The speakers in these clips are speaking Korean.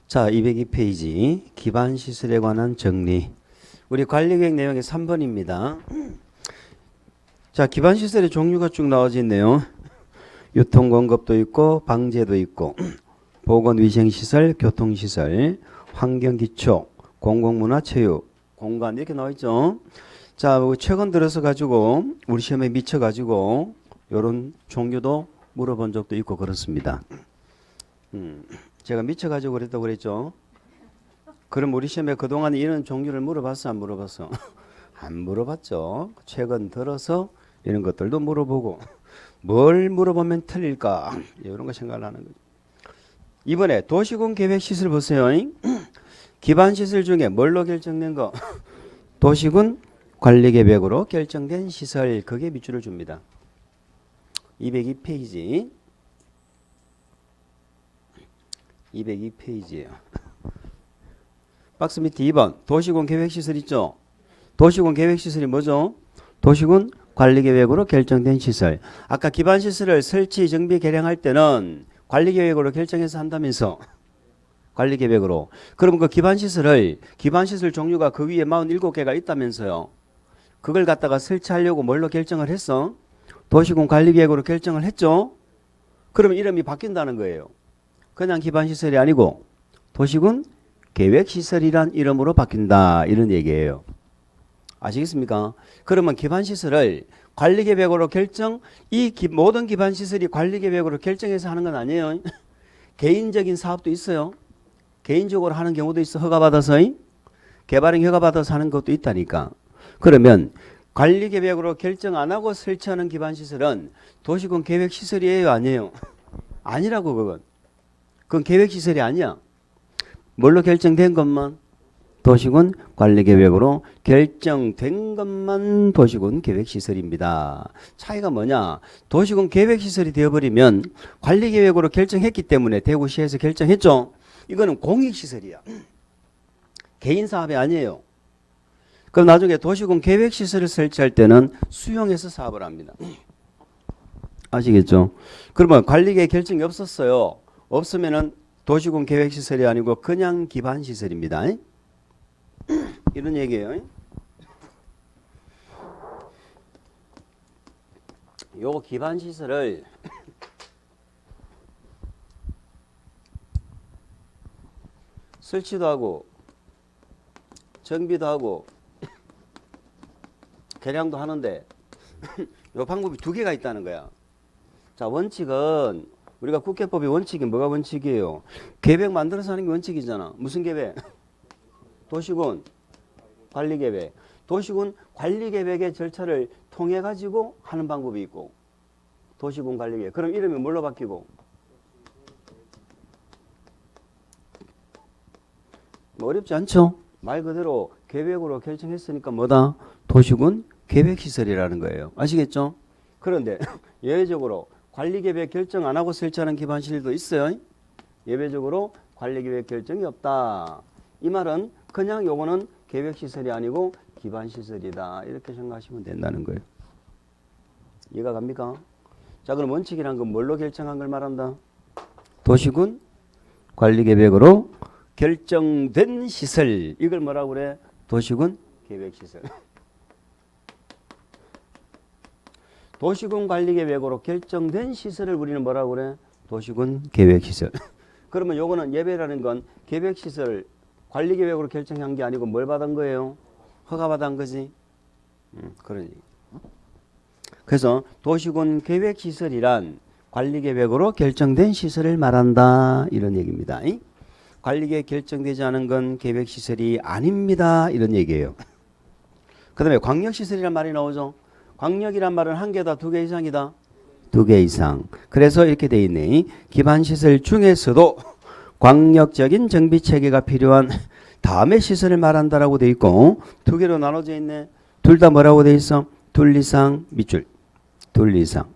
자, 202페이지 기반시설에 관한 정리. 우리 관리계획 내용의 3번입니다. 자, 기반시설의 종류가 쭉 나와져 있네요. 유통공급도 있고 방제도 있고 보건위생시설, 교통시설, 환경기초, 공공문화체육, 공간 이렇게 나와 있죠. 자, 최근 들어서 가지고 우리 시험에 미쳐 가지고 이런 종류도 물어본 적도 있고 그렇습니다. 제가 미쳐 가지고 그랬다고 그랬죠. 그럼 우리 시험에 그동안 이런 종류를 물어봤어, 안 물어봤어? 안 물어봤죠. 최근 들어서 이런 것들도 물어보고 뭘 물어보면 틀릴까 이런 거 생각을 하는 거죠. 이번에 도시군 계획시설 보세요. 기반시설 중에 뭘로 결정된 거? 도시군 관리계획으로 결정된 시설, 그게 밑줄을 줍니다. 202페이지 202페이지예요. 박스 밑에 2번 도시군 계획시설 있죠. 도시군 계획시설이 뭐죠? 도시군 관리계획으로 결정된 시설. 아까 기반시설을 설치, 정비, 개량할 때는 관리계획으로 결정해서 한다면서. 관리계획으로. 그럼 그 기반시설 종류가 그 위에 47개가 있다면서요. 그걸 갖다가 설치하려고 뭘로 결정을 했어? 도시군 관리계획으로 결정을 했죠. 그러면 이름이 바뀐다는 거예요. 그냥 기반시설이 아니고 도시군 계획시설이란 이름으로 바뀐다, 이런 얘기예요. 아시겠습니까? 그러면 기반시설을 관리계획으로 결정, 모든 기반시설이 관리계획으로 결정해서 하는 건 아니에요. 개인적인 사업도 있어요. 개인적으로 하는 경우도 있어. 허가받아서, 개발행 허가받아서 하는 것도 있다니까. 그러면 관리계획으로 결정 안 하고 설치하는 기반시설은 도시군 계획시설이에요, 아니에요? 아니라고. 그건 계획시설이 아니야. 뭘로 결정된 것만? 도시군 관리계획으로 결정된 것만 도시군 계획시설입니다. 차이가 뭐냐? 도시군 계획시설이 되어버리면 관리계획으로 결정했기 때문에 대구시에서 결정했죠. 이거는 공익시설이야. 개인사업이 아니에요. 그럼 나중에 도시군 계획시설을 설치할 때는 수용해서 사업을 합니다. 아시겠죠? 그러면 관리계획 결정이 없었어요. 없으면은 도시군 계획시설이 아니고 그냥 기반시설입니다. 이런 얘기예요. 요 기반시설을 설치도 하고 정비도 하고 개량도 하는데 요 방법이 두 개가 있다는 거야. 자, 원칙은 우리가 국회법의 원칙이 뭐가 원칙이에요? 계획 만들어서 하는 게 원칙이잖아. 무슨 계획? 도시군 관리계획. 도시군 관리계획의 절차를 통해 가지고 하는 방법이 있고, 도시군 관리계획. 그럼 이름이 뭘로 바뀌고? 뭐 어렵지 않죠? 말 그대로 계획으로 결정했으니까 뭐다? 도시군 계획시설이라는 거예요. 아시겠죠? 그런데 예외적으로 관리계획 결정 안 하고 설치하는 기반시설도 있어요. 예외적으로 관리계획 결정이 없다. 이 말은 그냥 요거는 계획시설이 아니고 기반시설이다, 이렇게 생각하시면 된다는 거예요. 이해가 갑니까? 자, 그럼 원칙이란 건 뭘로 결정한 걸 말한다? 도시군 관리계획으로 결정된 시설. 이걸 뭐라고 그래? 도시군 계획시설. 도시군 관리계획으로 결정된 시설을 우리는 뭐라고 그래? 도시군 계획시설. 그러면 요거는 예배라는 건 계획시설 관리계획으로 결정한 게 아니고 뭘 받은 거예요? 허가받은 거지. 그런 얘기. 그래서 도시군 계획시설이란 관리계획으로 결정된 시설을 말한다, 이런 얘기입니다. 관리계획 결정되지 않은 건 계획시설이 아닙니다, 이런 얘기예요. 그 다음에 광역시설이란 말이 나오죠. 광역이란 말은 한 개다, 두 개 이상이다? 두 개 이상. 그래서 이렇게 돼 있네. 기반시설 중에서도 광역적인 정비체계가 필요한 다음의 시설을 말한다라고 돼 있고, 두 개로 나눠져 있네. 둘 다 뭐라고 돼 있어? 둘 이상 밑줄. 둘 이상.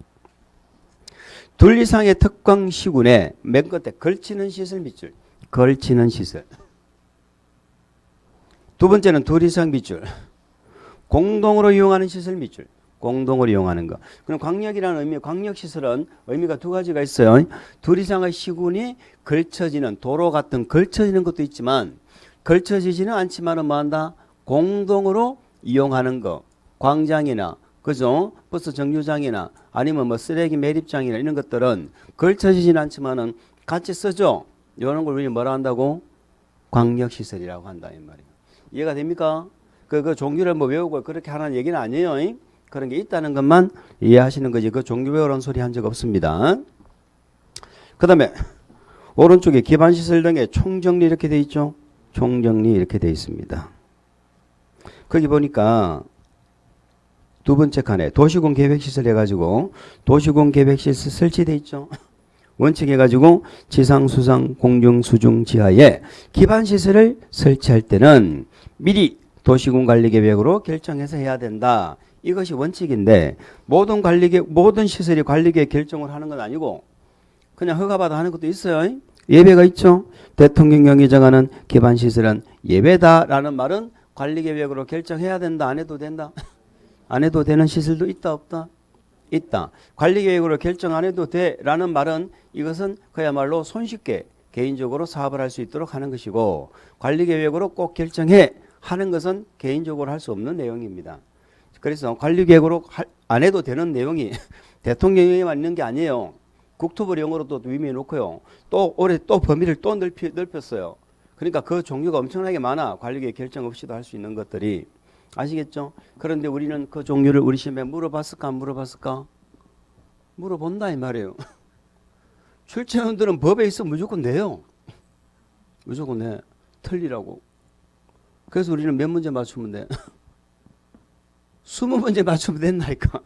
둘 이상의 특광시군에 맨 끝에 걸치는 시설 밑줄. 걸치는 시설. 두 번째는 둘 이상 밑줄. 공동으로 이용하는 시설 밑줄. 공동으로 이용하는 거. 그럼 광역이라는 의미, 광역시설은 의미가 두 가지가 있어요. 둘 이상의 시군이 걸쳐지는 도로 같은 걸쳐지는 것도 있지만 걸쳐지지는 않지만은 뭐한다? 공동으로 이용하는 거. 광장이나 그죠? 버스 정류장이나 아니면 뭐 쓰레기 매립장이나 이런 것들은 걸쳐지지는 않지만은 같이 쓰죠. 이런 걸 우리 뭐라 한다고? 광역시설이라고 한다 이 말이에요. 이해가 됩니까? 그 종교를 뭐 외우고 그렇게 하라는 얘기는 아니에요. 그런 게 있다는 것만 이해하시는 거지. 그 종교 외우라는 소리 한 적 없습니다. 그 다음에 오른쪽에 기반시설 등의 총정리 이렇게 돼 있죠. 총정리 이렇게 돼 있습니다. 거기 보니까 두 번째 칸에 도시군 계획시설 해가지고 도시군 계획시설 설치돼 있죠. 원칙 해가지고 지상, 수상, 공중, 수중, 지하에 기반시설을 설치할 때는 미리 도시군 관리계획으로 결정해서 해야 된다. 이것이 원칙인데 모든 시설이 관리계획 결정을 하는 건 아니고 그냥 허가받아 하는 것도 있어요. 예배가 있죠. 대통령령이 정하는 기반시설은 예배다라는 말은 관리계획으로 결정해야 된다. 안 해도 된다. 안 해도 되는 시설도 있다 없다? 있다. 관리계획으로 결정 안 해도 돼라는 말은 이것은 그야말로 손쉽게 개인적으로 사업을 할 수 있도록 하는 것이고 관리계획으로 꼭 결정해 하는 것은 개인적으로 할 수 없는 내용입니다. 그래서 관리계획으로 안 해도 되는 내용이 대통령령에만 있는 게 아니에요. 국토부령으로 또 위임해 놓고요. 또 올해 또 범위를 또 넓혔어요. 그러니까 그 종류가 엄청나게 많아. 관리계획 결정 없이도 할 수 있는 것들이. 아시겠죠? 그런데 우리는 그 종류를 우리 시험에 물어봤을까 안 물어봤을까? 물어본다 이 말이에요. 출제원들은 법에 있어 무조건 내요. 무조건 내. 틀리라고. 그래서 우리는 몇 문제 맞추면 돼? 20문제 맞추면 된다니까.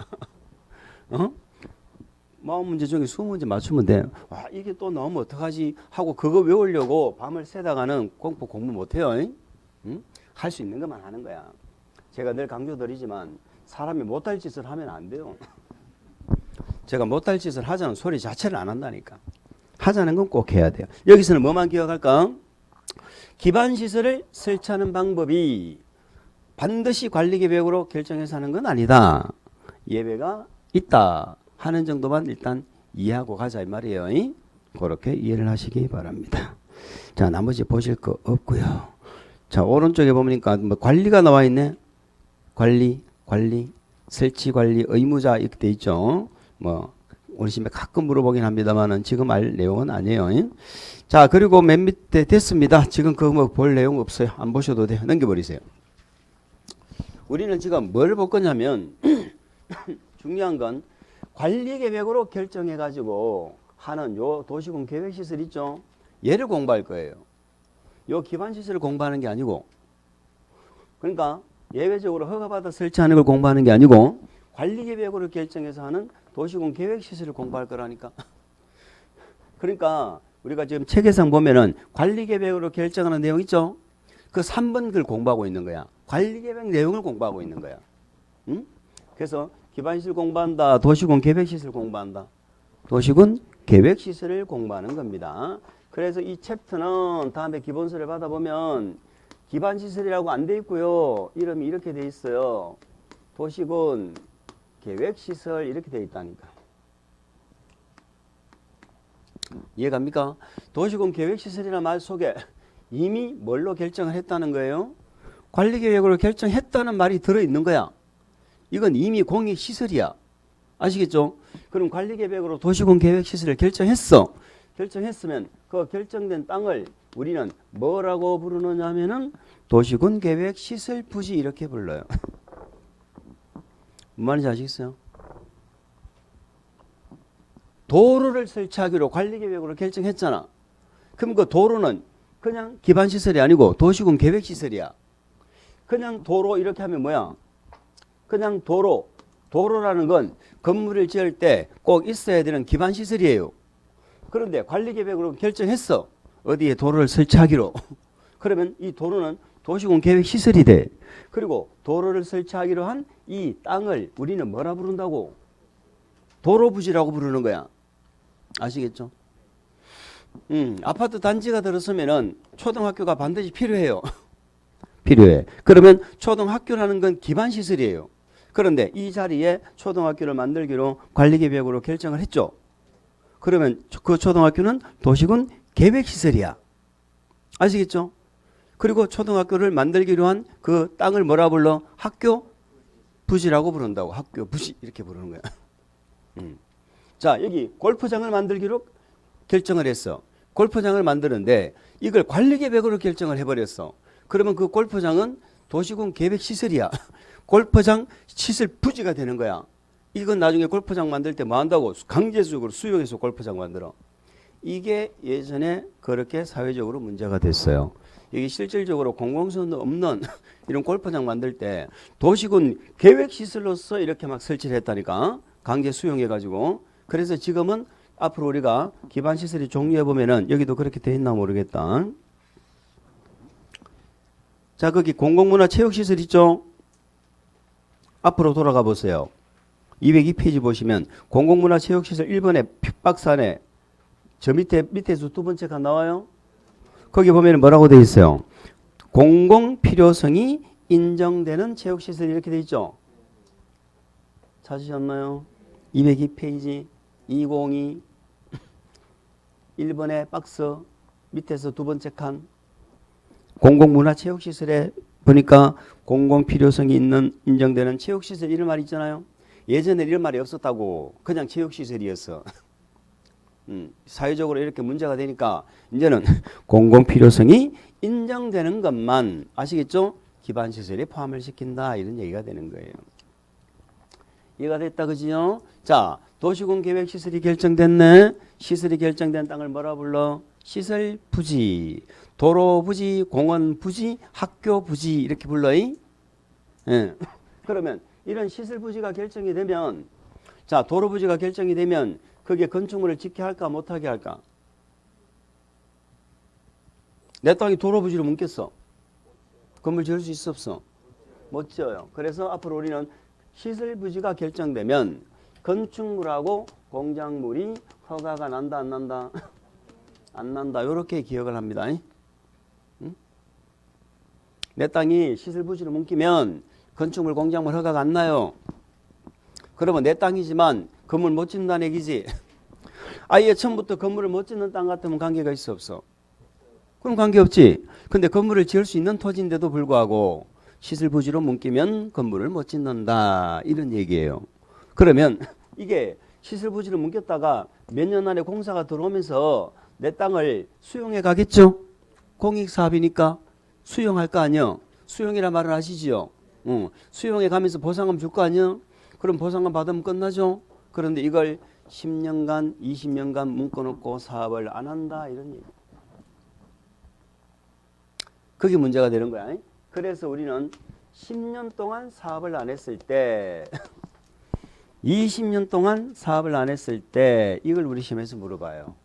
40문제 중에 20문제 맞추면 돼. 와, 이게 또 나오면 어떡하지? 하고 그거 외우려고 밤을 새다가는 공부 못해요. 응? 할 수 있는 것만 하는 거야. 제가 늘 강조드리지만 사람이 못할 짓을 하면 안 돼요. 제가 못할 짓을 하자는 소리 자체를 안 한다니까. 하자는 건 꼭 해야 돼요. 여기서는 뭐만 기억할까? 기반시설을 설치하는 방법이 반드시 관리계획으로 결정해서 하는 건 아니다. 예배가 있다 하는 정도만 일단 이해하고 가자 이 말이에요. 그렇게 이해를 하시기 바랍니다. 자, 나머지 보실 거 없고요. 자, 오른쪽에 보니까 뭐 관리가 나와 있네. 관리, 설치 관리 의무자 이렇게 돼 있죠. 뭐 우리 시험에 가끔 물어보긴 합니다만은 지금 알 내용은 아니에요. 자, 그리고 맨 밑에 됐습니다. 지금 그거 뭐 볼 내용 없어요. 안 보셔도 돼요. 넘겨버리세요. 우리는 지금 뭘 볼 거냐면 중요한 건 관리계획으로 결정해가지고 하는 요 도시군 계획시설 있죠. 얘를 공부할 거예요. 요 기반시설을 공부하는 게 아니고, 그러니까 예외적으로 허가받아 설치하는 걸 공부하는 게 아니고 관리계획으로 결정해서 하는 도시군 계획시설을 공부할 거라니까. 그러니까 우리가 지금 책에상 보면은 관리계획으로 결정하는 내용 있죠. 그 3번 글 공부하고 있는 거야. 관리계획 내용을 공부하고 있는 거야. 응? 그래서 기반시설 공부한다. 도시군 계획시설 공부한다. 도시군 계획시설을 공부하는 겁니다. 그래서 이 챕터는 다음에 기본서를 받아보면 기반시설이라고 안 돼 있고요. 이름이 이렇게 돼 있어요. 도시군 계획시설 이렇게 돼 있다니까. 이해갑니까? 도시군 계획시설이라는 말 속에 이미 뭘로 결정을 했다는 거예요? 관리계획으로 결정했다는 말이 들어있는 거야. 이건 이미 공익시설이야. 아시겠죠? 그럼 관리계획으로 도시군 계획시설을 결정했어. 결정했으면 그 결정된 땅을 우리는 뭐라고 부르느냐 하면은 도시군 계획시설 부지 이렇게 불러요. 무슨 말인지 아시겠어요? 도로를 설치하기로 관리계획으로 결정했잖아. 그럼 그 도로는 그냥 기반시설이 아니고 도시군 계획시설이야. 그냥 도로 이렇게 하면 뭐야? 그냥 도로라는 건 건물을 지을 때 꼭 있어야 되는 기반시설이에요. 그런데 관리계획으로 결정했어. 어디에 도로를 설치하기로. 그러면 이 도로는 도시군 계획시설이 돼. 그리고 도로를 설치하기로 한 이 땅을 우리는 뭐라 부른다고? 도로부지라고 부르는 거야. 아시겠죠? 아파트 단지가 들어서면은 초등학교가 반드시 필요해요. 필요해. 그러면 초등학교라는 건 기반시설이에요. 그런데 이 자리에 초등학교를 만들기로 관리계획으로 결정을 했죠. 그러면 그 초등학교는 도시군 계획시설이야. 아시겠죠? 그리고 초등학교를 만들기로 한 그 땅을 뭐라 불러? 학교 부지라고 부른다고. 학교 부지 이렇게 부르는 거야. 자, 여기 골프장을 만들기로 결정을 했어. 골프장을 만드는데 이걸 관리계획으로 결정을 해버렸어. 그러면 그 골프장은 도시군 계획시설이야. 골프장 시설 부지가 되는 거야. 이건 나중에 골프장 만들 때 뭐 한다고? 강제적으로 수용해서 골프장 만들어. 이게 예전에 그렇게 사회적으로 문제가 됐어요. 이게 실질적으로 공공성 없는 이런 골프장 만들 때 도시군 계획시설로서 이렇게 막 설치를 했다니까. 강제 수용해가지고. 그래서 지금은 앞으로 우리가 기반시설이 종류해보면은 여기도 그렇게 돼 있나 모르겠다. 자, 거기 공공문화체육시설 있죠? 앞으로 돌아가 보세요. 202페이지 보시면 공공문화체육시설 1번에 박스 안에 저 밑에서 두 번째 가 나와요. 거기 보면 뭐라고 돼 있어요? 공공필요성이 인정되는 체육시설이 이렇게 돼 있죠? 찾으셨나요? 202페이지 202 1번의 박스 밑에서 두 번째 칸 공공문화체육시설에 보니까 공공필요성이 있는 인정되는 체육시설 이런 말이 있잖아요. 예전에 이런 말이 없었다고. 그냥 체육시설이었어. 사회적으로 이렇게 문제가 되니까 이제는 공공필요성이 인정되는 것만 아시겠죠? 기반시설에 포함을 시킨다 이런 얘기가 되는 거예요. 이해가 됐다 그지요? 자, 도시군 계획시설이 결정됐네. 시설이 결정된 땅을 뭐라 불러? 시설 부지, 도로 부지, 공원 부지, 학교 부지 이렇게 불러이. 예. 그러면 이런 시설 부지가 결정이 되면, 자, 도로 부지가 결정이 되면 거기에 건축물을 짓게 할까 못하게 할까? 내 땅이 도로 부지로 뭉겠어. 건물 지을 수 있어 없어? 못 지어요. 그래서 앞으로 우리는 시설 부지가 결정되면 건축물하고 공작물이 허가가 난다 안 난다? 안 난다. 이렇게 기억을 합니다. 응? 내 땅이 시설 부지로 뭉기면 건축물 공작물 허가가 안 나요. 그러면 내 땅이지만 건물 못 짓는다는 얘기지. 아예 처음부터 건물을 못 짓는 땅 같으면 관계가 있어 없어? 그럼 관계없지. 근데 건물을 지을 수 있는 토지인데도 불구하고 시설 부지로 뭉기면 건물을 못 짓는다 이런 얘기예요. 그러면 이게 시설 부지로 뭉겼다가 몇 년 안에 공사가 들어오면서 내 땅을 수용해 가겠죠? 공익사업이니까 수용할 거 아니요? 수용이란 말을 아시지요? 수용해 가면서 보상금 줄 거 아니요? 그럼 보상금 받으면 끝나죠? 그런데 이걸 10년간, 20년간 묶어놓고 사업을 안 한다 이런 얘기. 그게 문제가 되는 거야. 그래서 우리는 10년 동안 사업을 안 했을 때 20년 동안 사업을 안 했을 때 이걸 우리 시험에서 물어봐요.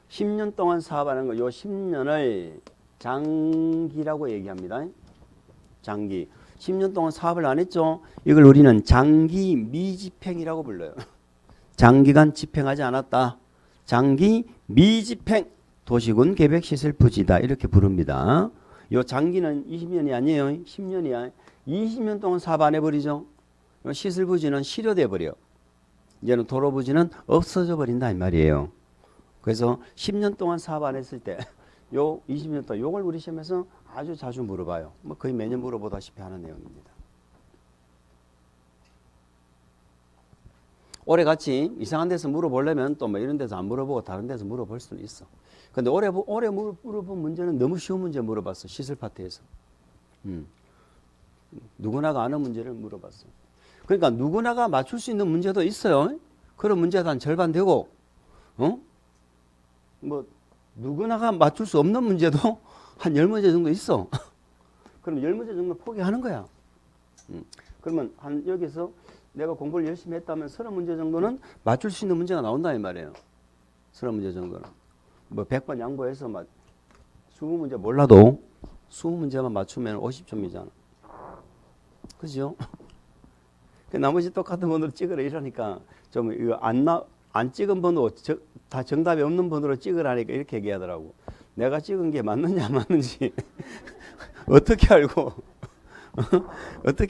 10년 동안 사업하는 거, 요 10년을 장기라고 얘기합니다. 장기. 10년 동안 사업을 안 했죠. 이걸 우리는 장기 미집행이라고 불러요. 장기간 집행하지 않았다. 장기 미집행 도시군 계획시설 부지다 이렇게 부릅니다. 요 장기는 20년이 아니에요. 10년이야. 20년 동안 사업 안 해버리죠. 시설 부지는 실효돼 버려. 이제는 도로 부지는 없어져 버린다 이 말이에요. 그래서 10년 동안 사업 안 했을 때 요 20년 동안 요걸 우리 시험에서 아주 자주 물어봐요. 뭐 거의 매년 물어보다시피 하는 내용입니다. 올해 같이 이상한 데서 물어보려면 또 뭐 이런 데서 안 물어보고 다른 데서 물어볼 수는 있어. 근데 올해 물어본 문제는 너무 쉬운 문제 물어봤어. 시설 파트에서. 누구나가 아는 문제를 물어봤어. 그러니까 누구나가 맞출 수 있는 문제도 있어요. 그런 문제도 한 절반 되고, 뭐 누구나가 맞출 수 없는 문제도 한 10문제 정도 있어. 그럼 10문제 정도 포기하는 거야. 그러면 한 여기서 내가 공부를 열심히 했다면 30문제 정도는 맞출 수 있는 문제가 나온다 이 말이에요. 30문제 정도는. 뭐 100번 양보해서 막 20문제 몰라도 20문제만 맞추면 50점이잖아. 그죠? 나머지 똑같은 번호로 찍으라 이러니까 좀 이거 안 찍은 번호 다 정답이 없는 번호로 찍으라니까 이렇게 얘기하더라고. 내가 찍은 게 맞느냐 안 맞는지 어떻게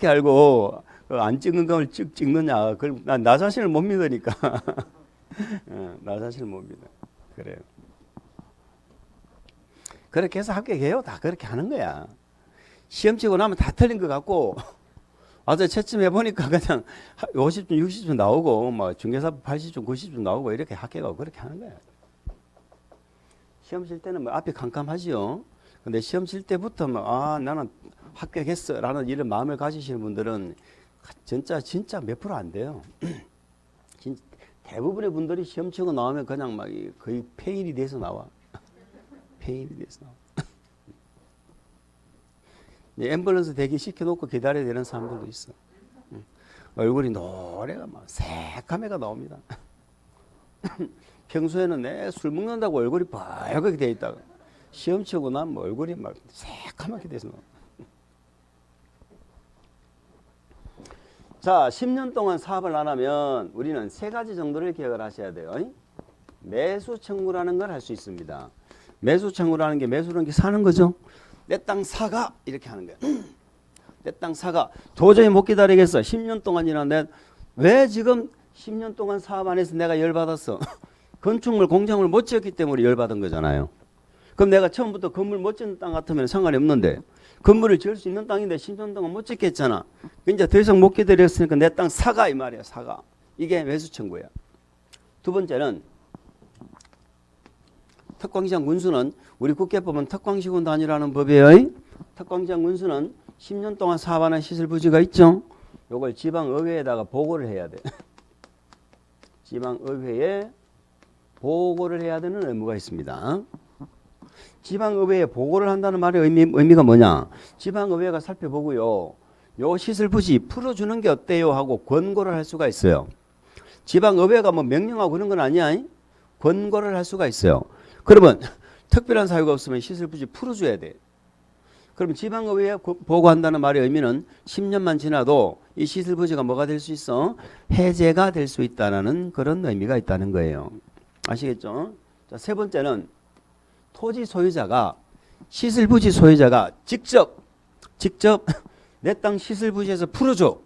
알고 안 찍는 걸 쭉 찍느냐. 그걸 나 자신을 못 믿으니까. 나 자신을 못 믿어. 그래요. 그렇게 해서 합격해요. 다 그렇게 하는 거야. 시험 치고 나면 다 틀린 것 같고 와서 채점 해보니까 그냥 50점, 60점 나오고 뭐 중개사법 80점, 90점 나오고 이렇게 합격하고 그렇게 하는 거야. 시험 칠 때는 뭐 앞이 캄캄하지요. 근데 시험 칠 때부터 뭐 나는 합격했어 라는 이런 마음을 가지시는 분들은 진짜 몇 프로 안 돼요. 대부분의 분들이 시험 치고 나오면 그냥 막 거의 폐일이 돼서 나와. 폐일이 돼서 나와. 앰뷸런스 대기 시켜놓고 기다려야 되는 사람들도 있어. 얼굴이 노래가 막 새카매가 나옵니다. 평소에는 내 술 먹는다고 얼굴이 빨갛게 돼 있다가 시험 치고 나면 얼굴이 막 새카맣게 돼서 나와. 자, 10년 동안 사업을 안 하면 우리는 세 가지 정도를 기억을 하셔야 돼요. 매수 청구라는 걸 할 수 있습니다. 매수 청구라는 게 매수라는 게 사는 거죠. 내 땅 사가 이렇게 하는 거야. 내 땅 사가 도저히 못 기다리겠어. 10년 동안 지났는데 왜 지금 10년 동안 사업 안 해서 내가 열받았어. 건축물 공장을 못 지었기 때문에 열받은 거잖아요. 그럼 내가 처음부터 건물 못 짓는 땅 같으면 상관이 없는데 건물을 지을 수 있는 땅인데 10년 동안 못 짓겠잖아. 이제 더 이상 못 기다렸으니까 내 땅 사가 이 말이야. 사가. 이게 매수 청구야. 두 번째는 특광시장 군수는 우리 국회법은 특광시군 단위라는 법이에요. 특광시장 군수는 10년 동안 사업하는 시설 부지가 있죠. 요걸 지방의회에다가 보고를 해야 돼. 지방의회에 보고를 해야 되는 의무가 있습니다. 지방의회에 보고를 한다는 말의 의미가 뭐냐? 지방의회가 살펴보고요. 요 시설 부지 풀어주는 게 어때요? 하고 권고를 할 수가 있어요. 지방의회가 뭐 명령하고 그런 건 아니야. 권고를 할 수가 있어요. 그러면 특별한 사유가 없으면 시설 부지 풀어줘야 돼. 그럼 지방의회에 보고한다는 말의 의미는 10년만 지나도 이 시설 부지가 뭐가 될 수 있어? 해제가 될 수 있다는 그런 의미가 있다는 거예요. 아시겠죠? 자, 세 번째는 토지 소유자가 시설 부지 소유자가 직접 내 땅 시설 부지에서 풀어줘.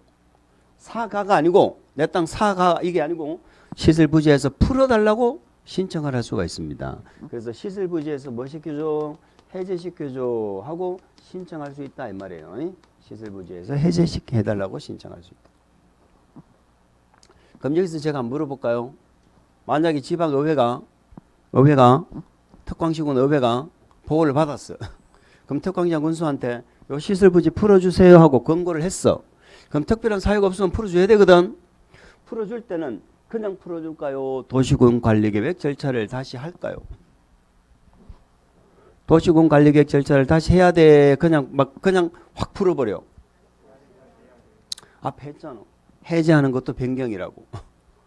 사가가 아니고 내 땅 사가 이게 아니고 시설 부지에서 풀어달라고 신청을 할 수가 있습니다. 그래서 시설 부지에서 뭐 시켜줘? 해제시켜줘 하고 신청할 수 있다 이 말이에요. 시설 부지에서 해제해달라고 신청할 수 있다. 그럼 여기서 제가 한번 물어볼까요? 만약에 지방의회가 특광시군 의회가 보고를 받았어. 그럼 특광시장 군수한테 요 시설 부지 풀어주세요 하고 권고를 했어. 그럼 특별한 사유가 없으면 풀어줘야 되거든. 풀어줄 때는 그냥 풀어줄까요? 도시군 관리계획 절차를 다시 할까요? 도시군 관리계획 절차를 다시 해야 돼. 그냥 확 풀어버려. 앞에 했잖아. 해제하는 것도 변경이라고.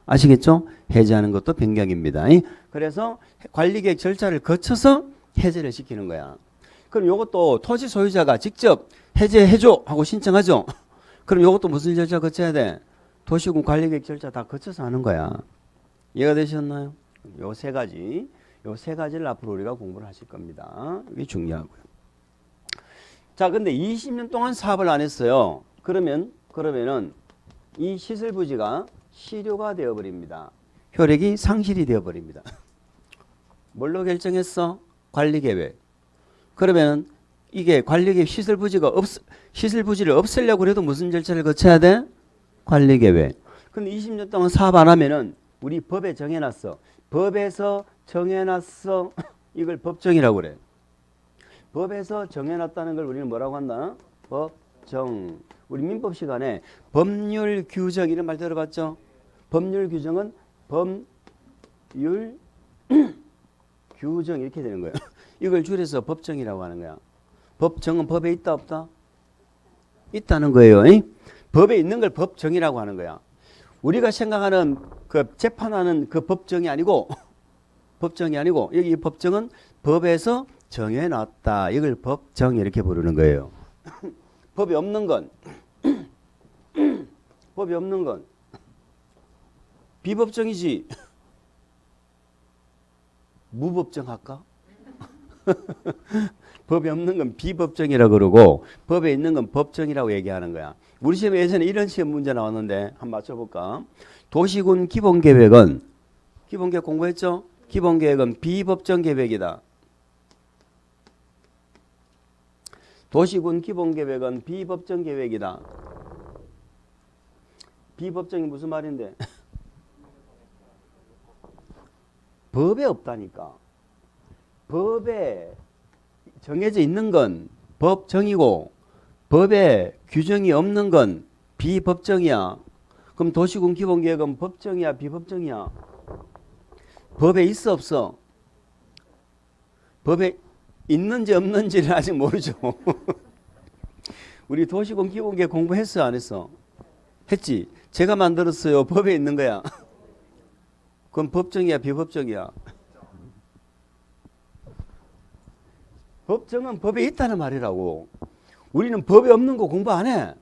아시겠죠? 해제하는 것도 변경입니다. 그래서 관리계획 절차를 거쳐서 해제를 시키는 거야. 그럼 이것도 토지 소유자가 직접 해제해줘 하고 신청하죠. 그럼 이것도 무슨 절차 거쳐야 돼? 도시군 관리계획 절차 다 거쳐서 하는 거야. 이해가 되셨나요? 요 세 가지를 앞으로 우리가 공부를 하실 겁니다. 이게 중요하고요. 자, 근데 20년 동안 사업을 안 했어요. 그러면은 이 시설 부지가 실효가 되어버립니다. 효력이 상실이 되어버립니다. 뭘로 결정했어? 관리계획. 그러면 이게 관리계획 시설 부지를 없애려고 해도 무슨 절차를 거쳐야 돼? 관리계획. 근데 20년 동안 사업 안 하면은 우리 법에 정해놨어. 법에서 정해놨어. 이걸 법정이라고 그래. 법에서 정해놨다는 걸 우리는 뭐라고 한다? 법정. 우리 민법 시간에 법률 규정 이런 말 들어봤죠? 법률 규정은 법률 규정 이렇게 되는 거예요. 이걸 줄여서 법정이라고 하는 거야. 법정은 법에 있다 없다? 있다는 거예요. 법에 있는 걸 법정이라고 하는 거야. 우리가 생각하는 그 재판하는 그 법정이 아니고 여기 법정은 법에서 정해놨다. 이걸 법정 이렇게 부르는 거예요. 법이 없는 건 비법정이지. 무법정 할까? 법에 없는 건 비법정이라 그러고 법에 있는 건 법정이라고 얘기하는 거야. 우리 시험에 예전에 이런 시험 문제 나왔는데 한번 맞춰볼까? 도시군 기본계획은 기본계획 공부했죠? 기본계획은 비법정 계획이다. 도시군 기본계획은 비법정 계획이다. 비법정이 무슨 말인데? 법에 없다니까. 법에 정해져 있는 건 법정이고 법에 규정이 없는 건 비법정이야. 그럼 도시군 기본계획은 법정이야, 비법정이야? 법에 있어, 없어? 법에 있는지 없는지는 아직 모르죠. 우리 도시군 기본계획 공부했어, 안 했어? 했지. 제가 만들었어요. 법에 있는 거야. 그럼 법정이야, 비법정이야? 법정은 법에 있다는 말이라고. 우리는 법에 없는 거 공부 안 해.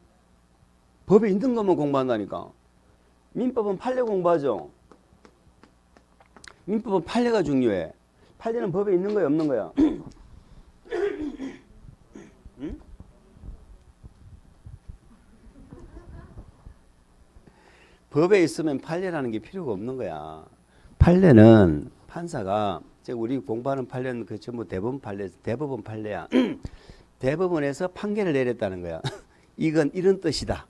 법에 있는 것만 공부한다니까. 민법은 판례 공부하죠. 민법은 판례가 중요해. 판례는 법에 있는 거야, 없는 거야? 응? 법에 있으면 판례라는 게 필요가 없는 거야. 판례는 판사가, 우리 공부하는 판례는 그 전부 대법원 판례, 대법원 판례야. 대법원에서 판결을 내렸다는 거야. 이건 이런 뜻이다.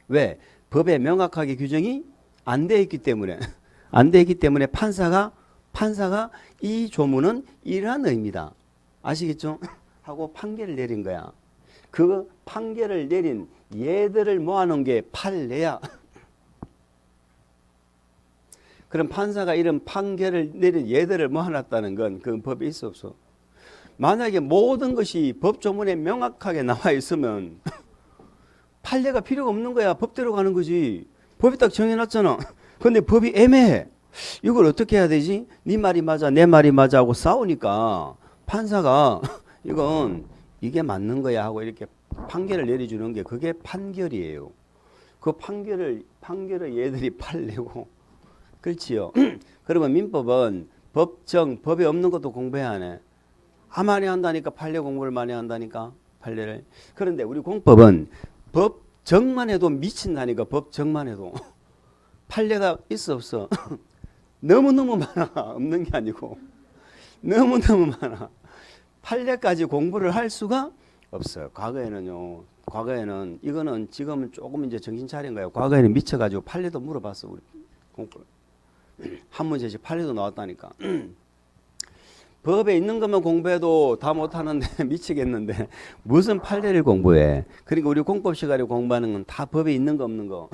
왜? 법에 명확하게 규정이 안 돼 있기 때문에. 안 돼 있기 때문에 판사가 이 조문은 이러한 의미다. 아시겠죠? 하고 판결을 내린 거야. 그 판결을 내린 예들을 모아놓은 게 판례야. 그럼 판사가 이런 판결을 내린 예들을 모아놨다는 건 그 법에 있어, 없어? 만약에 모든 것이 법조문에 명확하게 나와 있으면 판례가 필요가 없는 거야. 법대로 가는 거지. 법이 딱 정해놨잖아. 근데 법이 애매해. 이걸 어떻게 해야 되지? 네 말이 맞아, 내 말이 맞아 하고 싸우니까 판사가 이게 맞는 거야 하고 이렇게 판결을 내려주는 게 그게 판결이에요. 그 판결을 얘들이 판례고. 그렇지요. 그러면 민법은 법에 없는 것도 공부해야 하네. 많이 한다니까. 판례 공부를 많이 한다니까. 판례를. 그런데 우리 공법은 법정만 해도 미친다니까. 법정만 해도. 판례가 있어, 없어? 너무너무 많아. 없는 게 아니고. 너무너무 많아. 판례까지 공부를 할 수가 없어요. 과거에는 이거는 지금은 조금 이제 정신 차린 거예요. 과거에는 미쳐가지고 판례도 물어봤어. 우리 공부. 한 문제씩 판례도 나왔다니까. 법에 있는 것만 공부해도 다 못하는데 미치겠는데 무슨 판례를 공부해. 그러니까 우리 공법 시간에 공부하는 건 다 법에 있는 거 없는 거.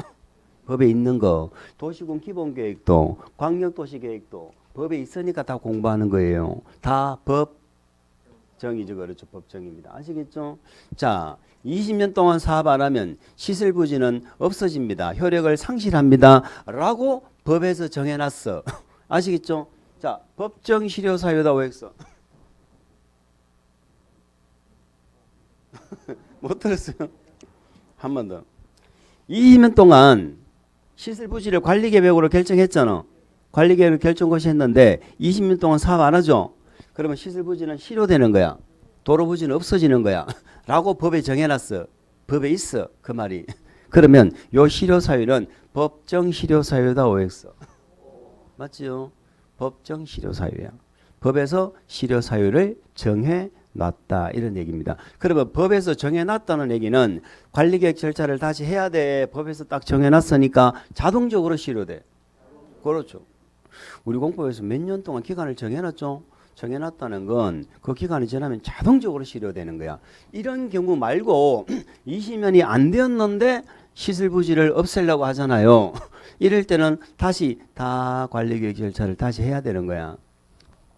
법에 있는 거. 도시군 기본계획도 광역도시계획도 법에 있으니까 다 공부하는 거예요. 다 법정이죠. 그렇죠. 법정입니다. 아시겠죠? 자, 20년 동안 사업 안 하면 시설부지는 없어집니다. 효력을 상실합니다. 라고 법에서 정해놨어. 아시겠죠? 자, 법정 실효 사유다. OX. 못 들었어요? 한 번 더. 20년 동안 시설부지를 관리계획으로 결정했잖아. 관리계획을 결정고시 했는데 20년 동안 사업 안 하죠? 그러면 시설부지는 실효되는 거야. 도로부지는 없어지는 거야. 라고 법에 정해놨어. 법에 있어. 그 말이. 그러면 요 실효 사유는 법정 실효 사유다. OX. 맞지요? 법정 실효 사유야. 법에서 실효 사유를 정해놨다. 이런 얘기입니다. 그러면 법에서 정해놨다는 얘기는 관리계획 절차를 다시 해야 돼. 법에서 딱 정해놨으니까 자동적으로 실효돼. 그렇죠. 우리 공법에서 몇 년 동안 기간을 정해놨죠. 정해놨다는 건 그 기간이 지나면 자동적으로 실효되는 거야. 이런 경우 말고 20년이 안 되었는데 시설부지를 없애려고 하잖아요. 이럴 때는 다시 다 관리계획 절차를 다시 해야 되는 거야.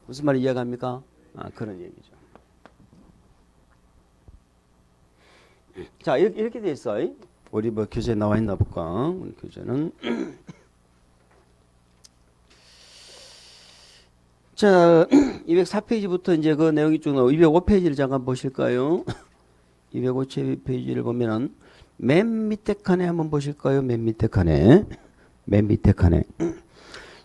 무슨 말인지 이해갑니까? 그런 얘기죠. 자, 이렇게 돼 있어. 우리 뭐 교재 나와 있나 볼까? 우리 교재는 자, 204페이지부터 이제 그 내용이 쭉 나오고 205페이지를 잠깐 보실까요? 205페이지를 보면은 맨 밑에 칸에 한번 보실까요? 맨 밑에 칸에. 맨 밑에 칸에.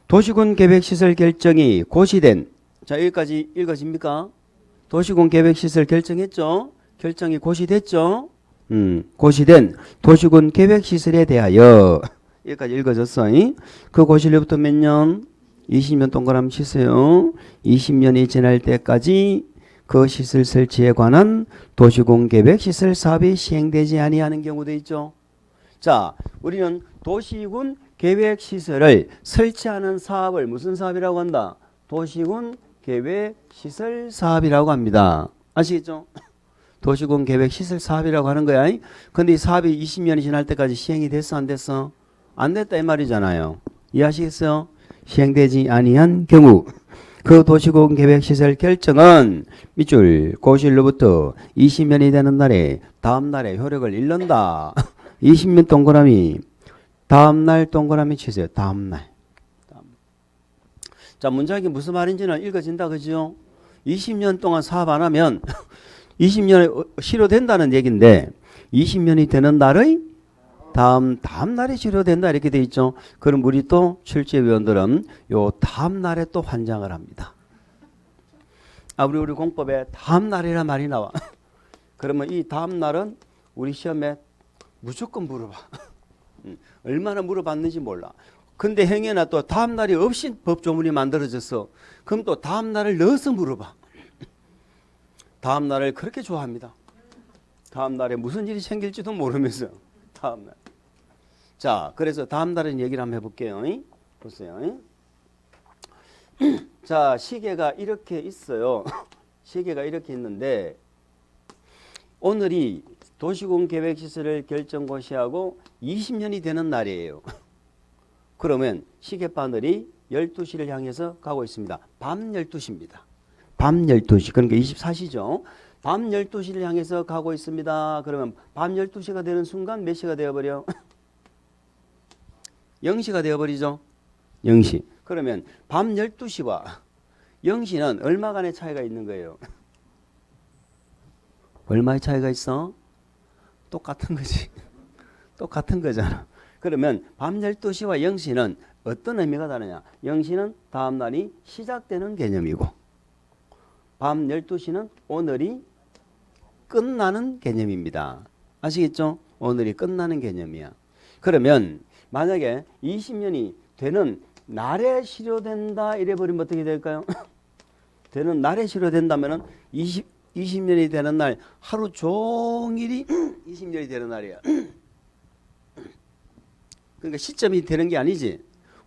도시군 계획시설 결정이 고시된. 자, 여기까지 읽어집니까? 도시군 계획시설 결정했죠. 결정이 고시됐죠. 고시된 도시군 계획시설에 대하여 여기까지 읽어졌어. 그 고시로부터 몇 년? 20년 동그라미 치세요. 20년이 지날 때까지 그 시설 설치에 관한 도시군 계획시설 사업이 시행되지 아니하는 경우도 있죠. 자, 우리는 도시군 계획시설을 설치하는 사업을 무슨 사업이라고 한다? 도시군 계획시설 사업이라고 합니다. 아시겠죠? 도시군 계획시설 사업이라고 하는 거야. 근데 이 사업이 20년이 지날 때까지 시행이 됐어 안 됐어? 안 됐다 이 말이잖아요. 이해하시겠어요? 시행되지 아니한 경우 그 도시군 계획시설 결정은 밑줄 고시일로부터 20년이 되는 날에 다음 날에 효력을 잃는다. 20년 동그라미 다음 날 동그라미 치세요. 다음 날. 자, 문장이 무슨 말인지는 읽어진다 그죠? 20년 동안 사업 안 하면 20년에 실효된다는 얘기인데 20년이 되는 날의 다음 날에 치료된다 이렇게 돼 있죠. 그럼 우리 또 출제위원들은 요 다음 날에 또 환장을 합니다. 우리 공법에 다음 날이란 말이 나와. 그러면 이 다음 날은 우리 시험에 무조건 물어봐. 얼마나 물어봤는지 몰라. 근데 행여나 또 다음 날이 없이 법조문이 만들어졌어. 그럼 또 다음 날을 넣어서 물어봐. 다음 날을 그렇게 좋아합니다. 다음 날에 무슨 일이 생길지도 모르면서 다음 날. 자, 그래서 다음 날은 얘기를 한번 해볼게요. 보세요. 자, 시계가 이렇게 있어요. 시계가 이렇게 있는데 오늘이 도시군 계획시설을 결정고시하고 20년이 되는 날이에요. 그러면 시계바늘이 12시를 향해서 가고 있습니다. 밤 12시입니다. 밤 12시. 그러니까 24시죠. 밤 12시를 향해서 가고 있습니다. 그러면 밤 12시가 되는 순간 몇 시가 되어버려? 0시가 되어버리죠. 0시. 그러면 밤 12시와 0시는 얼마 간의 차이가 있는 거예요? 얼마의 차이가 있어? 똑같은 거지. 똑같은 거잖아. 그러면 밤 12시와 0시는 어떤 의미가 다르냐? 0시는 다음 날이 시작되는 개념이고 밤 12시는 오늘이 끝나는 개념입니다. 아시겠죠? 오늘이 끝나는 개념이야. 그러면 만약에 20년이 되는 날에 실효된다 이래 버리면 어떻게 될까요? 되는 날에 실효된다면은 20년이 되는 날 하루 종일이 20년이 되는 날이야. 그러니까 시점이 되는 게 아니지.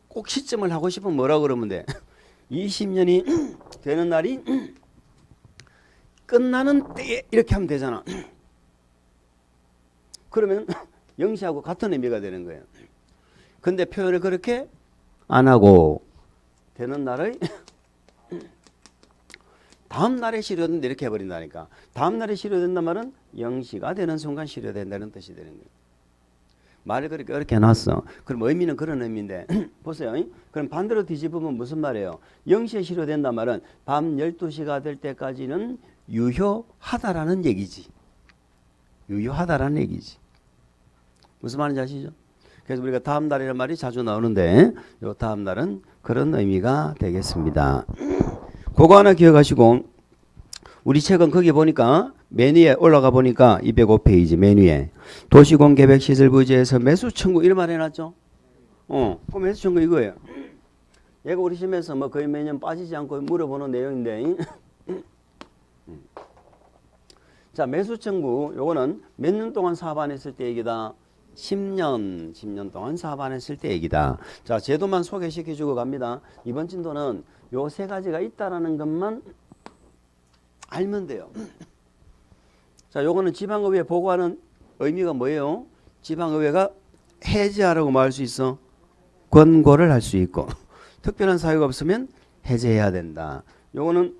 꼭 시점을 하고 싶으면 뭐라고 그러면 돼? 20년이 되는 날이 끝나는 때에 이렇게 하면 되잖아. 그러면 0시하고 같은 의미가 되는 거예요. 근데 표현을 그렇게 안 하고 되는 날의 다음 날에 실효된다 이렇게 해버린다니까. 다음 날에 실효된다 말은 0시가 되는 순간 실효된다는 뜻이 되는 거예요. 말을 그렇게 어렵게 해놨어. 그럼 의미는 그런 의미인데 보세요. 그럼 반대로 뒤집으면 무슨 말이에요? 0시에 실효된다 말은 밤 12시가 될 때까지는 유효하다라는 얘기지. 유효하다라는 얘기지. 무슨 말인지 아시죠? 그래서 우리가 다음 날이라는 말이 자주 나오는데 요 다음 날은 그런 의미가 되겠습니다. 그거 하나 기억하시고 우리 책은 거기 보니까 맨 위에 올라가 보니까 205페이지 맨 위에 도시군 계획시설 부지에서 매수 청구 이런 말 해놨죠. 그 매수 청구 이거예요. 얘가 우리 시험에서 뭐 거의 매년 빠지지 않고 물어보는 내용인데 자, 매수 청구 요거는 몇 년 동안 사업 안 했을 때 얘기다. 10년 동안 사업 안 했을 때 얘기다. 자, 제도만 소개시켜 주고 갑니다. 이번 진도는 요 세 가지가 있다라는 것만 알면 돼요. 자, 요거는 지방의회에 보고하는 의미가 뭐예요? 지방의회가 해제하라고 말할 수 있어. 권고를 할 수 있고 특별한 사유가 없으면 해제해야 된다. 요거는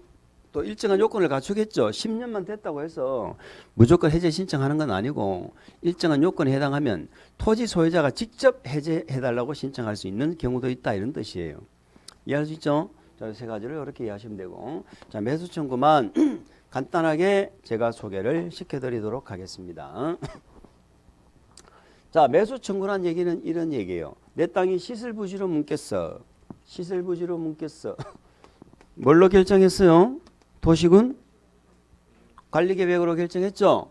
또 일정한 요건을 갖추겠죠. 10년만 됐다고 해서 무조건 해제 신청하는 건 아니고 일정한 요건에 해당하면 토지 소유자가 직접 해제해달라고 신청할 수 있는 경우도 있다 이런 뜻이에요. 이해할 수 있죠? 자, 세 가지를 이렇게 이해하시면 되고 자, 매수 청구만 간단하게 제가 소개를 시켜드리도록 하겠습니다. 자, 매수 청구란 얘기는 이런 얘기예요. 내 땅이 시설부지로 뭉겠어. 시설부지로 뭉겠어. 뭘로 결정했어요? 도시군 관리계획으로 결정했죠.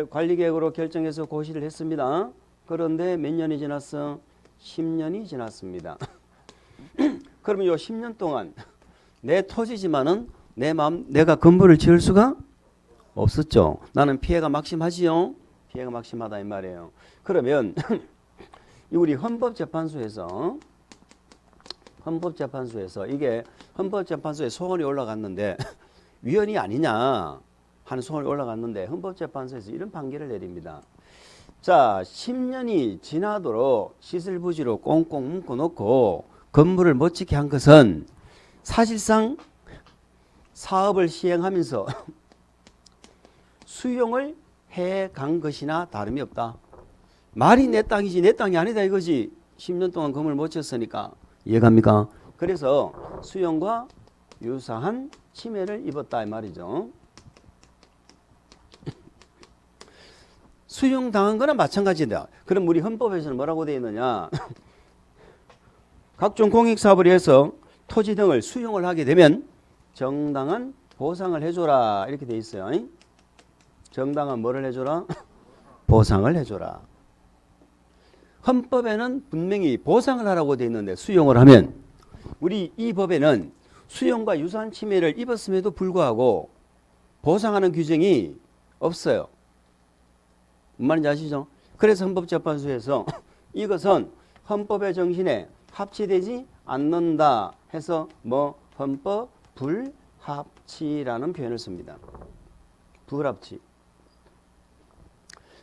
관리계획으로 결정해서 고시를 했습니다. 그런데 몇 년이 지났어? 10년이 지났습니다. 그러면 요 10년 동안 내 토지지만은 내 마음 내가 건물을 지을 수가 없었죠. 나는 피해가 막심하지요. 피해가 막심하다 이 말이에요. 그러면 우리 헌법재판소에서 이게 헌법재판소에 소원이 올라갔는데 위헌이 아니냐 하는 소원이 올라갔는데 헌법재판소에서 이런 판결을 내립니다. 자, 10년이 지나도록 시설부지로 꽁꽁 묶어놓고 건물을 못 짓게 한 것은 사실상 사업을 시행하면서 수용을 해간 것이나 다름이 없다. 말이 내 땅이지 내 땅이 아니다 이거지. 10년 동안 건물을 못 지었으니까. 이해갑니까? 그래서 수용과 유사한 침해를 입었다 이 말이죠. 수용당한 거나 마찬가지다. 그럼 우리 헌법에서는 뭐라고 되어 있느냐. 각종 공익사업을 해서 토지 등을 수용을 하게 되면 정당한 보상을 해줘라 이렇게 되어 있어요. 정당한 뭐를 해줘라? 보상을 해줘라. 헌법에는 분명히 보상을 하라고 되어 있는데 수용을 하면 우리 이 법에는 수용과 유사한 침해를 입었음에도 불구하고 보상하는 규정이 없어요. 무슨 말인지 아시죠? 그래서 헌법재판소에서 이것은 헌법의 정신에 합치되지 않는다 해서 뭐 헌법 불합치라는 표현을 씁니다. 불합치.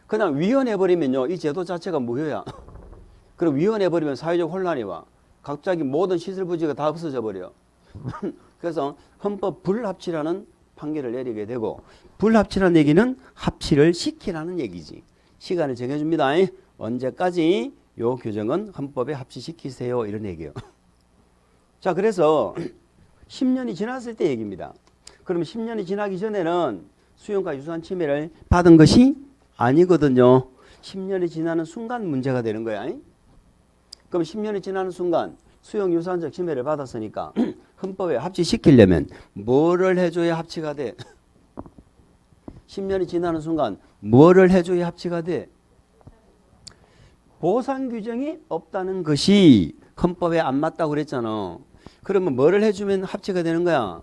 그냥 위헌해버리면요 이 제도 자체가 무효야. 그럼 위헌해버리면 사회적 혼란이 와. 갑자기 모든 시설부지가 다 없어져 버려. 그래서 헌법 불합치라는 판결을 내리게 되고 불합치라는 얘기는 합치를 시키라는 얘기지. 시간을 정해줍니다. 언제까지 요 규정은 헌법에 합치시키세요 이런 얘기예요. 자, 그래서 10년이 지났을 때 얘기입니다. 그럼 10년이 지나기 전에는 수용과 유사한 침해를 받은 것이 아니거든요. 10년이 지나는 순간 문제가 되는 거야. 그럼 10년이 지나는 순간 수용 유사한적 침해를 받았으니까 헌법에 합치시키려면 뭐를 해줘야 합치가 돼? 10년이 지나는 순간 뭐를 해줘야 합치가 돼? 보상 규정이 없다는 것이 헌법에 안 맞다고 그랬잖아. 그러면 뭐를 해주면 합치가 되는 거야?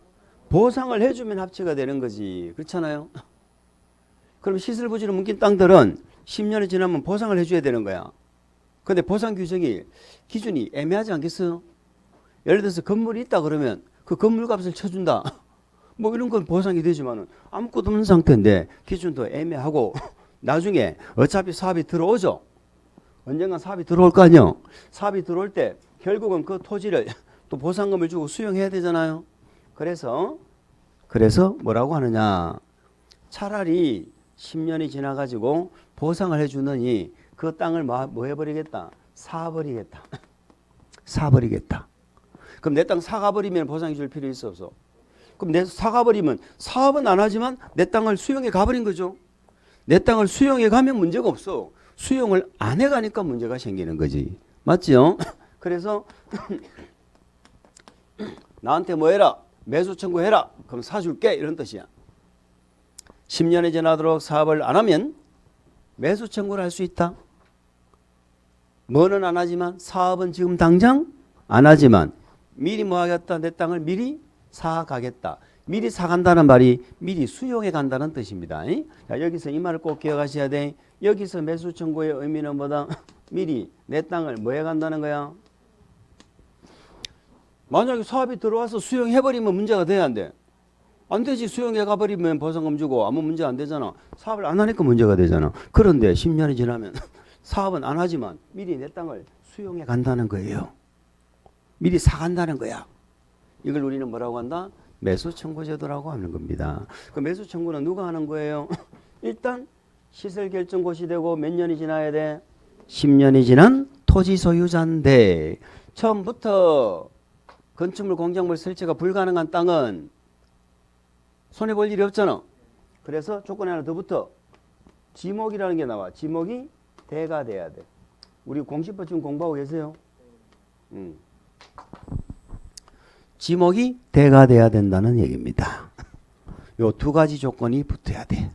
보상을 해주면 합치가 되는 거지. 그렇잖아요. 그럼 시설부지로 묶인 땅들은 10년이 지나면 보상을 해줘야 되는 거야. 근데 보상 규정이 기준이 애매하지 않겠어요? 예를 들어서 건물이 있다 그러면 그 건물값을 쳐준다. 뭐 이런 건 보상이 되지만은 아무것도 없는 상태인데 기준도 애매하고 나중에 어차피 사업이 들어오죠. 언젠간 사업이 들어올 거 아니요. 사업이 들어올 때 결국은 그 토지를 또 보상금을 주고 수용해야 되잖아요. 그래서 뭐라고 하느냐. 차라리 10년이 지나가지고 보상을 해주느니 그 땅을 뭐 해버리겠다. 사버리겠다. 사버리겠다. 그럼 내 땅 사가버리면 보상해 줄 필요 있어 없어? 그럼 내 사가버리면 사업은 안 하지만 내 땅을 수용해 가버린 거죠. 내 땅을 수용해 가면 문제가 없어. 수용을 안 해가니까 문제가 생기는 거지. 맞죠? 그래서 나한테 뭐 해라. 매수 청구해라. 그럼 사줄게. 이런 뜻이야. 10년이 지나도록 사업을 안 하면 매수 청구를 할 수 있다. 뭐는 안 하지만 사업은 지금 당장 안 하지만 미리 뭐 하겠다. 내 땅을 미리 사가겠다. 미리 사간다는 말이 미리 수용해 간다는 뜻입니다. 자, 여기서 이 말을 꼭 기억하셔야 돼. 여기서 매수 청구의 의미는 뭐다? 미리 내 땅을 뭐 해 간다는 거야? 만약에 사업이 들어와서 수용해버리면 문제가 돼야 안 돼? 안 되지. 수용해 가버리면 보상금 주고 아무 문제 안 되잖아. 사업을 안 하니까 문제가 되잖아. 그런데 10년이 지나면 사업은 안 하지만 미리 내 땅을 수용해 간다는 거예요. 미리 사간다는 거야. 이걸 우리는 뭐라고 한다? 매수 청구 제도라고 하는 겁니다. 그 매수 청구는 누가 하는 거예요? 일단 시설 결정 고시되고 몇 년이 지나야 돼? 10년이 지난 토지 소유자인데 처음부터 건축물 공작물 설치가 불가능한 땅은 손해볼 일이 없잖아. 그래서 조건이 하나 더 붙어. 지목이라는 게 나와. 지목이 대가 돼야 돼. 우리 공시법 지금 공부하고 계세요? 지목이 대가 돼야 된다는 얘기입니다. 요 두 가지 조건이 붙어야 돼.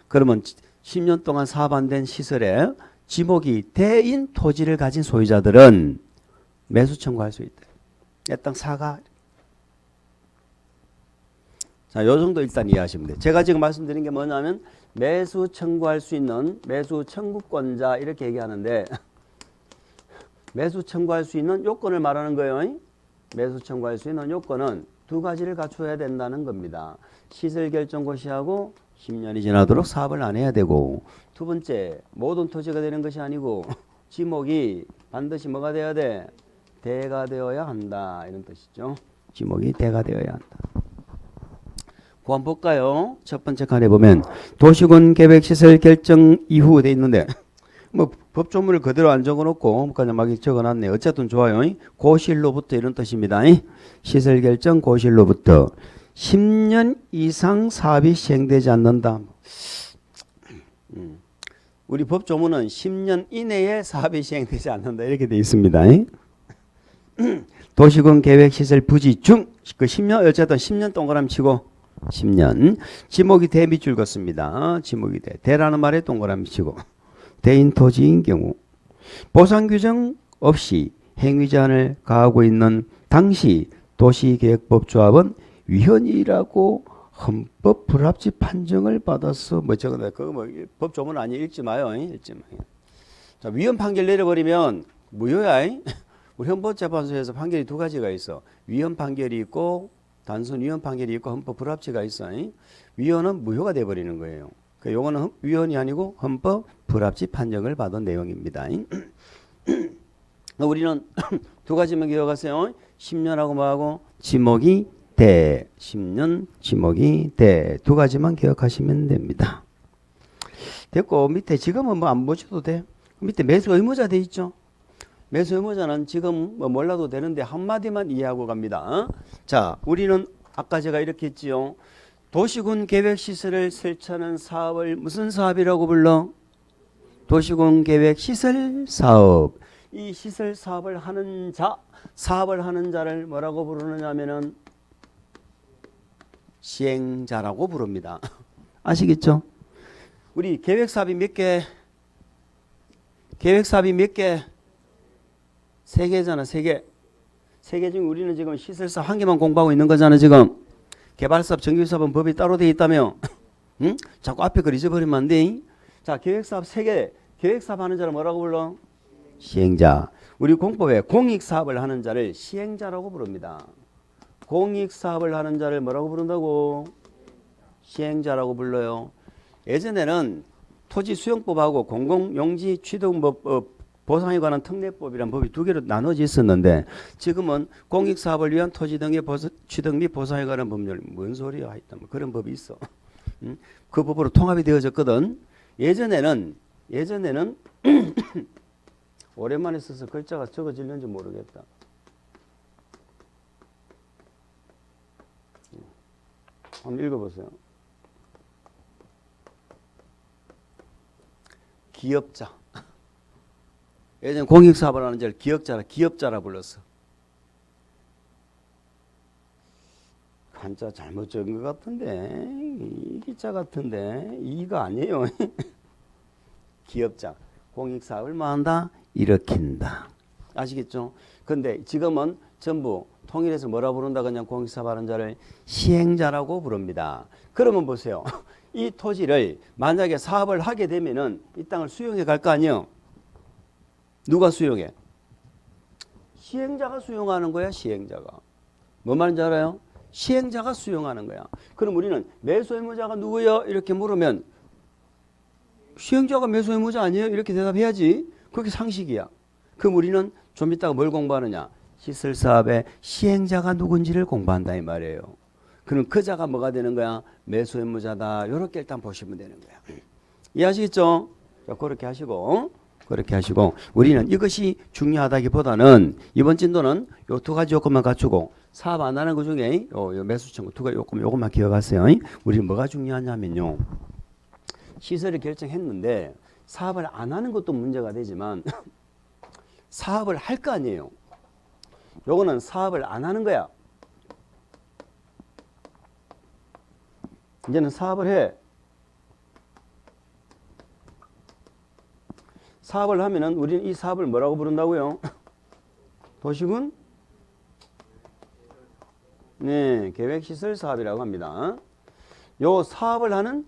그러면 10년 동안 사업 안 된 시설에 지목이 대인 토지를 가진 소유자들은 매수 청구할 수 있다. 내 땅 사가. 자, 요 정도 일단 이해하시면 돼요. 제가 지금 말씀드린 게 뭐냐면 매수 청구할 수 있는 매수 청구권자 이렇게 얘기하는데 매수 청구할 수 있는 요건을 말하는 거예요. 매수 청구할 수 있는 요건은 두 가지를 갖춰야 된다는 겁니다. 시설 결정 고시하고 10년이 지나도록 사업을 안 해야 되고, 두 번째 모든 토지가 되는 것이 아니고 지목이 반드시 뭐가 되어야 돼? 대가 되어야 한다, 이런 뜻이죠. 지목이 대가 되어야 한다. 그 한번 볼까요? 첫 번째 칸에 보면 도시군 계획시설 결정 이후 돼 있는데 뭐 법조문을 그대로 안 적어놓고 그냥 막 적어놨네. 어쨌든 좋아요. 고실로부터 이런 뜻입니다. 시설 결정 고실로부터 10년 이상 사업이 시행되지 않는다. 우리 법조문은 10년 이내에 사업이 시행되지 않는다 이렇게 돼 있습니다. 도시군 계획시설 부지 중 그 10년 어쨌든 10년 동그라미 치고 10년 지목이 대 밑줄 긋습니다. 지목이 대라는 말에 동그라미 치고 대인 토지인 경우 보상 규정 없이 행위 제한을 가하고 있는 당시 도시계획법조합은 위헌이라고 헌법 불합치 판정을 받아서 뭐 저거 그거 뭐 법조문 아니 읽지 마요. 읽지 마요. 자, 위헌 판결 내려버리면 무효야. 우리 헌법재판소에서 판결이 두 가지가 있어. 위헌 판결이 있고 단순 위헌 판결이 있고 헌법 불합치가 있어. 위헌은 무효가 돼 버리는 거예요. 요거는 위헌이 아니고 헌법 불합치 판정을 받은 내용입니다. 우리는 두 가지만 기억하세요. 10년하고 뭐하고 지목이 대. 10년 지목이 대. 두 가지만 기억하시면 됩니다. 됐고 밑에 지금은 뭐 안 보셔도 돼. 밑에 매수 의무자 돼 있죠. 매수 의무자는 지금 뭐 몰라도 되는데 한마디만 이해하고 갑니다. 자, 우리는 아까 제가 이렇게 했지요. 도시군 계획시설을 설치하는 사업을 무슨 사업이라고 불러? 도시군 계획시설 사업. 이 시설 사업을 하는 자, 사업을 하는 자를 뭐라고 부르느냐면은 시행자라고 부릅니다. 아시겠죠? 우리 계획사업이 몇 개? 계획사업이 몇 개? 3개잖아, 3개. 3개 중에 우리는 지금 시설사업 1개만 공부하고 있는 거잖아, 지금. 개발사업, 정규사업은 법이 따로 돼 있다며. 응? 자꾸 앞에 걸 잊어버리면 안 돼. 자, 계획사업 3개. 계획사업 하는 자를 뭐라고 불러? 시행자. 우리 공법에 공익사업을 하는 자를 시행자라고 부릅니다. 공익사업을 하는 자를 뭐라고 부른다고? 시행자라고 불러요. 예전에는 토지수용법하고 공공용지 취득법 보상에 관한 특례법이란 법이 두 개로 나눠져 있었는데 지금은 공익사업을 위한 토지 등의 취득 및 보상에 관한 법률, 뭔 소리야 하여튼 뭐 그런 법이 있어. 그 법으로 통합이 되어졌거든. 예전에는 오랜만에 써서 글자가 적어질는지 모르겠다. 한번 읽어보세요. 기업자. 예전 공익사업을 하는 자를 기업자라 불렀어. 한자 잘못 적은 것 같은데, 이 기자 같은데, 이가 아니에요. 기업자. 공익사업을 뭐 한다? 일으킨다. 아시겠죠? 근데 지금은 전부 통일해서 뭐라 부른다? 그냥 공익사업 하는 자를 시행자라고 부릅니다. 그러면 보세요. 이 토지를 만약에 사업을 하게 되면은 이 땅을 수용해 갈 거 아니에요? 누가 수용해? 시행자가 수용하는 거야, 시행자가. 뭐 말인지 알아요? 시행자가 수용하는 거야. 그럼 우리는 매수의무자가 누구요? 이렇게 물으면 시행자가 매수의무자 아니에요? 이렇게 대답해야지. 그게 상식이야. 그럼 우리는 좀 이따가 뭘 공부하느냐? 시설사업의 시행자가 누군지를 공부한다 이 말이에요. 그럼 그 자가 뭐가 되는 거야? 매수의무자다. 이렇게 일단 보시면 되는 거야. 이해하시겠죠? 자, 그렇게 하시고 우리는 이것이 중요하다기보다는 이번 진도는 요 두 가지 요건만 갖추고 사업 안 하는 것 중에 요 매수 청구 두 가지 요것만 기억하세요. 우리는 뭐가 중요하냐면요. 시설을 결정했는데 사업을 안 하는 것도 문제가 되지만 사업을 할 거 아니에요. 요거는 사업을 안 하는 거야. 이제는 사업을 해. 사업을 하면은 우리는 이 사업을 뭐라고 부른다고요? 도시군? 네, 계획시설 사업이라고 합니다. 요 사업을 하는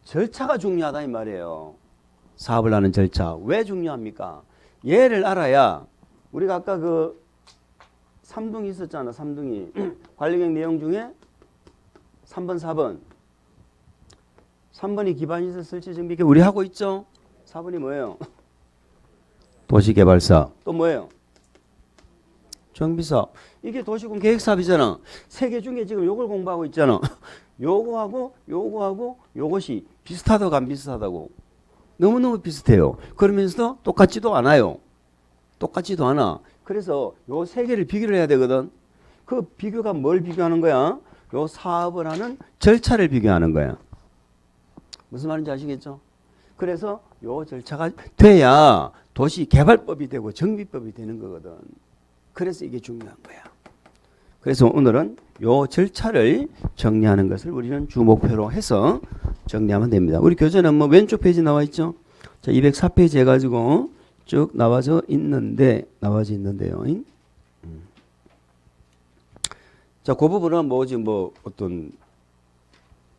절차가 중요하다 이 말이에요. 사업을 하는 절차. 왜 중요합니까? 얘를 알아야 우리가 아까 그 3등이 있었잖아. 3등이. 관리계획 내용 중에 3번, 4번. 3번이 기반시설 설치 정비 계획 우리 하고 있죠? 4번이 뭐예요? 도시개발사업. 또 뭐예요? 정비사업. 이게 도시군 계획사업이잖아. 세 개 중에 지금 요걸 공부하고 있잖아. 요거하고 요것이 비슷하다고 안 비슷하다고? 너무너무 비슷해요. 그러면서도 똑같지도 않아요. 똑같지도 않아. 그래서 요 세 개를 비교를 해야 되거든. 그 비교가 뭘 비교하는 거야? 요 사업을 하는 절차를 비교하는 거야. 무슨 말인지 아시겠죠? 그래서 요 절차가 돼야 도시개발법이 되고 정비법이 되는 거거든. 그래서 이게 중요한 거야. 그래서 오늘은 요 절차를 정리하는 것을 우리는 주목표로 해서 정리하면 됩니다. 우리 교재는 뭐 왼쪽 페이지 나와 있죠? 자, 204페이지 해가지고 쭉 나와져 있는데요. 자, 그 부분은 뭐지 뭐 어떤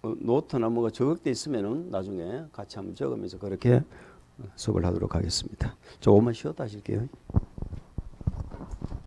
노트나 뭐가 저격돼 있으면은 나중에 같이 한번 적으면서 그렇게 수업을 하도록 하겠습니다. 조금만 쉬었다 하실게요.